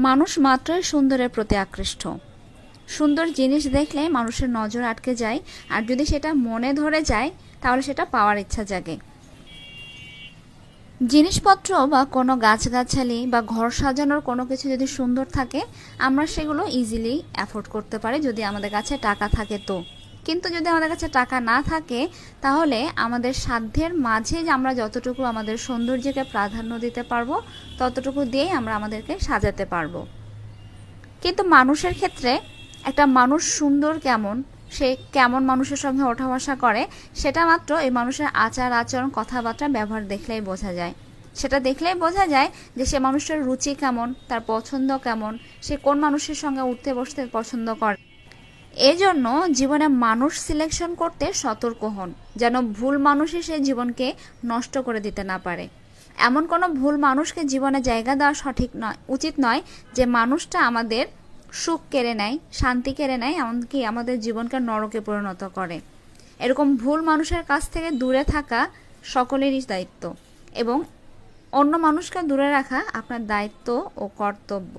মানুষ মাত্রই সুন্দরের প্রতি আকৃষ্ট। সুন্দর জিনিস দেখলে মানুষের নজর আটকে যায়, আর যদি সেটা মনে ধরে যায় তাহলে সেটা পাওয়ার ইচ্ছা জাগে। জিনিসপত্র বা কোনো গাছগাছালি বা ঘর সাজানোর কোনো কিছু যদি সুন্দর থাকে, আমরা সেগুলো ইজিলি অ্যাফোর্ড করতে পারি যদি আমাদের কাছে টাকা থাকে তো। কিন্তু যদি আমাদের কাছে টাকা না থাকে, তাহলে আমাদের সাধ্যের মাঝে যে আমরা যতটুকু আমাদের সৌন্দর্যকে প্রাধান্য দিতে পারবো ততটুকু দিয়েই আমরা আমাদেরকে সাজাতে পারবো। কিন্তু মানুষের ক্ষেত্রে একটা মানুষ সুন্দর কেমন, সে কেমন মানুষের সঙ্গে ওঠা বসা করে, সেটা মাত্র এই মানুষের আচার আচরণ কথাবার্তা ব্যবহার দেখলেই বোঝা যায়। সেটা দেখলেই বোঝা যায় যে সে মানুষটার রুচি কেমন, তার পছন্দ কেমন, সে কোন মানুষের সঙ্গে উঠতে বসতে পছন্দ করে। এজন্য জীবনে মানুষ সিলেকশন করতে সতর্ক হন, যেন ভুল মানুষই সে জীবনকে নষ্ট করে দিতে না পারে। এমন কোনো ভুল মানুষকে জীবনে জায়গা দেওয়া সঠিক নয়, উচিত নয়, যে মানুষটা আমাদের সুখ কেড়ে নেয়, শান্তি কেড়ে নেয়, এমনকি আমাদের জীবনকে নরকে পরিণত করে। এরকম ভুল মানুষের কাছ থেকে দূরে থাকা সকলেরই দায়িত্ব, এবং অন্য মানুষকে দূরে রাখা আপনার দায়িত্ব ও কর্তব্য।